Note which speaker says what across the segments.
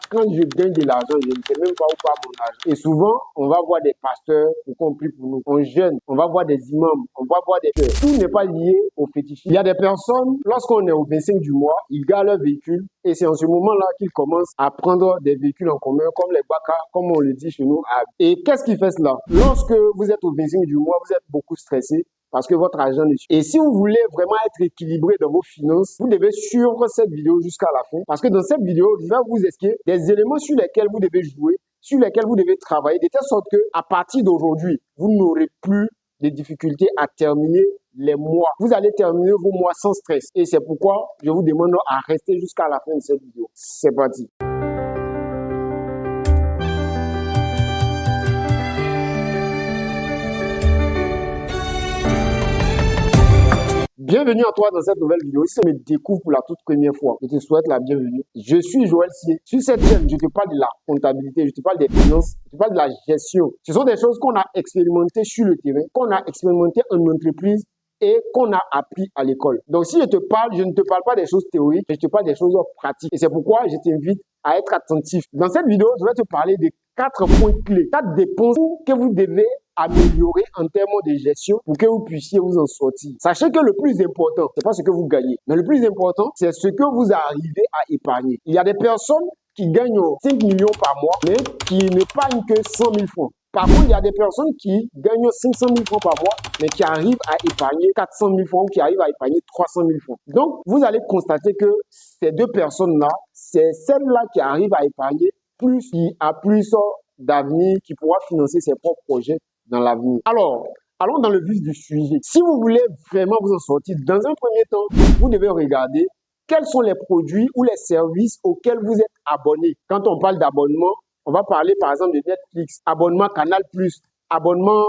Speaker 1: quand je gagne de l'argent, je ne sais même pas où part mon argent. Et souvent, on va voir des pasteurs pour qu'on prie pour nous. On jeûne, on va voir des imams, on va voir des chefs. Tout n'est pas lié au fétichisme. Il y a des personnes, lorsqu'on est au 25 du mois, ils garent leur véhicule et c'est en ce moment-là qu'ils commencent à prendre des véhicules en commun comme les baka, comme on le dit chez nous. Et qu'est-ce qui fait cela? Lorsque vous êtes au 25 du mois, vous êtes beaucoup stressé parce que votre argent est sûr. Et si vous voulez vraiment être équilibré dans vos finances, vous devez suivre cette vidéo jusqu'à la fin. Parce que dans cette vidéo, je vais vous expliquer des éléments sur lesquels vous devez jouer, sur lesquels vous devez travailler, de telle sorte que à partir d'aujourd'hui, vous n'aurez plus de difficultés à terminer les mois. Vous allez terminer vos mois sans stress. Et c'est pourquoi je vous demande à rester jusqu'à la fin de cette vidéo. C'est parti. Bienvenue à toi dans cette nouvelle vidéo. Si tu me découvres pour la toute première fois, je te souhaite la bienvenue. Je suis Joël Sié. Sur cette chaîne, je te parle de la comptabilité, je te parle des finances, je te parle de la gestion. Ce sont des choses qu'on a expérimentées sur le terrain, qu'on a expérimentées en entreprise et qu'on a appris à l'école. Donc si je te parle, je ne te parle pas des choses théoriques, je te parle des choses pratiques. Et c'est pourquoi je t'invite à être attentif. Dans cette vidéo, je vais te parler de 4 points clés, 4 dépenses que vous devez améliorer en termes de gestion pour que vous puissiez vous en sortir. Sachez que le plus important, c'est pas ce que vous gagnez, mais le plus important, c'est ce que vous arrivez à épargner. Il y a des personnes qui gagnent 5 millions par mois, mais qui n'épargnent que 100 000 francs. Par contre, il y a des personnes qui gagnent 500 000 francs par mois, mais qui arrivent à épargner 400 000 francs ou qui arrivent à épargner 300 000 francs. Donc, vous allez constater que ces deux personnes-là, c'est celle-là qui arrive à épargner plus, qui a plus d'avenir, qui pourra financer ses propres projets dans l'avenir. Alors, allons dans le vif du sujet. Si vous voulez vraiment vous en sortir, dans un premier temps, vous devez regarder quels sont les produits ou les services auxquels vous êtes abonné. Quand on parle d'abonnement, on va parler par exemple de Netflix, abonnement Canal+, abonnement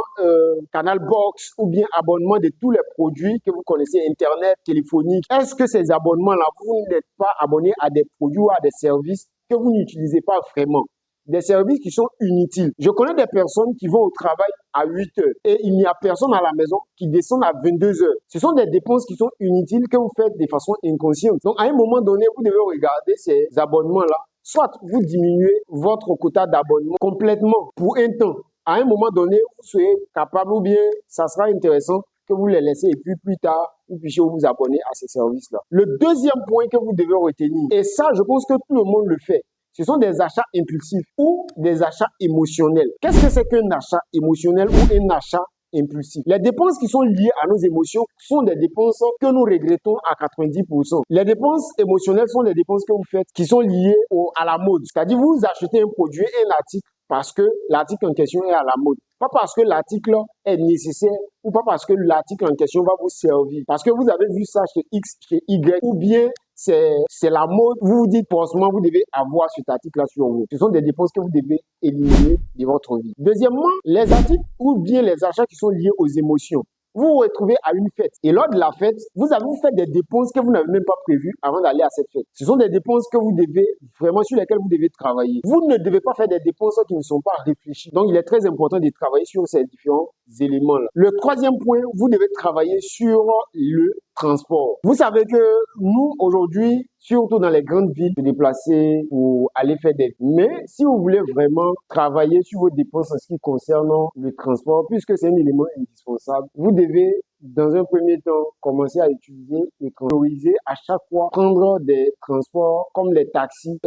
Speaker 1: Canal Box ou bien abonnement de tous les produits que vous connaissez, Internet, téléphonique. Est-ce que ces abonnements-là, vous n'êtes pas abonné à des produits ou à des services que vous n'utilisez pas vraiment? Des services qui sont inutiles. Je connais des personnes qui vont au travail à 8 heures et il n'y a personne à la maison qui descend à 22 heures. Ce sont des dépenses qui sont inutiles que vous faites de façon inconsciente. Donc, à un moment donné, vous devez regarder ces abonnements-là. Soit vous diminuez votre quota d'abonnement complètement pour un temps. À un moment donné, vous serez capable ou bien ça sera intéressant que vous les laissez et puis plus tard, vous puissiez vous abonner à ces services-là. Le deuxième point que vous devez retenir, et ça, je pense que tout le monde le fait, ce sont des achats impulsifs ou des achats émotionnels. Qu'est-ce que c'est qu'un achat émotionnel ou un achat impulsif? Les dépenses qui sont liées à nos émotions sont des dépenses que nous regrettons à 90%. Les dépenses émotionnelles sont des dépenses que vous faites qui sont liées à la mode. C'est-à-dire, vous achetez un produit, un article, parce que l'article en question est à la mode. Pas parce que l'article est nécessaire ou pas parce que l'article en question va vous servir. Parce que vous avez vu ça chez X, chez Y, ou bien c'est la mode. Vous vous dites forcément vous devez avoir cet article-là sur vous. Ce sont des dépenses que vous devez éliminer de votre vie. Deuxièmement, les articles ou bien les achats qui sont liés aux émotions. Vous vous retrouvez à une fête. Et lors de la fête, vous avez fait des dépenses que vous n'avez même pas prévues avant d'aller à cette fête. Ce sont des dépenses que vous devez, vraiment sur lesquelles vous devez travailler. Vous ne devez pas faire des dépenses qui ne sont pas réfléchies. Donc, il est très important de travailler sur ces différents éléments-là. Le troisième point, vous devez travailler sur le transport. Vous savez que nous, aujourd'hui, surtout dans les grandes villes, se déplacer pour aller faire des... Mais si vous voulez vraiment travailler sur vos dépenses en ce qui concerne le transport, puisque c'est un élément indispensable, vous devez, dans un premier temps, commencer à utiliser le transport. À chaque fois, prendre des transports comme les taxis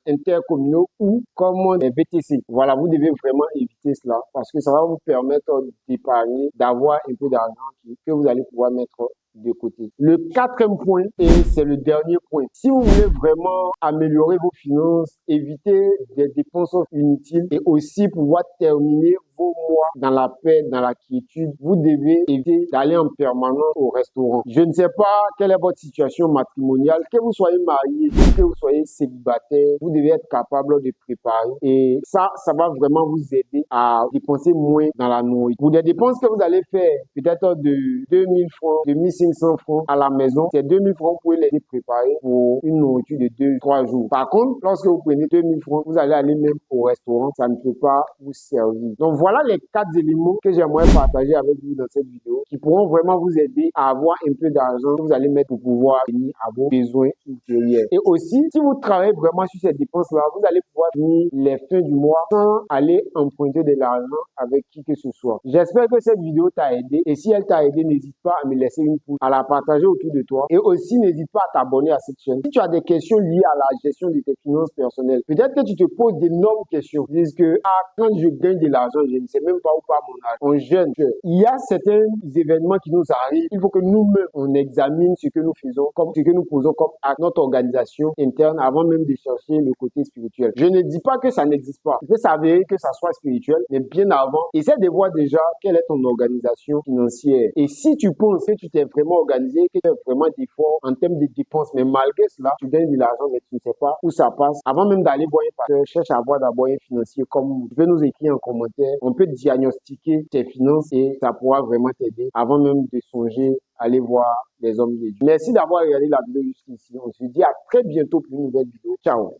Speaker 1: intercommunaux ou comme les VTC. Voilà, vous devez vraiment éviter cela parce que ça va vous permettre d'épargner, d'avoir un peu d'argent que vous allez pouvoir mettre de côté. Le quatrième point, et c'est le dernier point, si vous voulez vraiment améliorer vos finances, éviter des dépenses inutiles et aussi pouvoir terminer vos mois dans la paix, dans la quiétude, vous devez éviter d'aller en permanence au restaurant. Je ne sais pas quelle est votre situation matrimoniale, que vous soyez marié, que vous soyez célibataire, vous devez être capable de préparer et ça va vraiment vous aider à dépenser moins dans la nourriture. Pour des dépenses que vous allez faire, peut-être de 2000 francs, de 1500 1500 francs à la maison. Ces 2000 francs, vous pouvez les préparer pour une nourriture de 2-3 jours. Par contre, lorsque vous prenez 2000 francs, vous allez aller même au restaurant, ça ne peut pas vous servir. Donc voilà les 4 éléments que j'aimerais partager avec vous dans cette vidéo qui pourront vraiment vous aider à avoir un peu d'argent que vous allez mettre pour pouvoir venir à vos besoins ultérieurs. Et aussi, si vous travaillez vraiment sur ces dépenses-là, vous allez pouvoir finir les fins du mois sans aller emprunter de l'argent avec qui que ce soit. J'espère que cette vidéo t'a aidé et si elle t'a aidé, n'hésite pas à me laisser une pouce, à la partager autour de toi et aussi n'hésite pas à t'abonner à cette chaîne. Si tu as des questions liées à la gestion de tes finances personnelles, peut-être que tu te poses d'énormes questions. Tu dis que quand je gagne de l'argent, je ne sais même pas où part mon argent. On jeûne. Il y a certains événements qui nous arrivent. Il faut que nous-mêmes, on examine ce que nous faisons, comme ce que nous posons comme à notre organisation interne avant même de chercher le côté spirituel. Je ne dis pas que ça n'existe pas. Il peut s'avérer que ça soit spirituel, mais bien avant, essaie de voir déjà quelle est ton organisation financière. Et si tu penses que tu t'es vraiment organisé, que tu as vraiment d'efforts en termes de dépenses, mais malgré cela, tu gagnes de l'argent, mais tu ne sais pas où ça passe. Avant même d'aller voir un pasteur, cherche à avoir d'abord un financier comme nous. Tu peux nous écrire en commentaire. On peut diagnostiquer tes finances et ça pourra vraiment t'aider avant même de songer à aller voir les hommes de Dieu. Merci d'avoir regardé la vidéo jusqu'ici. On se dit à très bientôt pour une nouvelle vidéo. Ciao!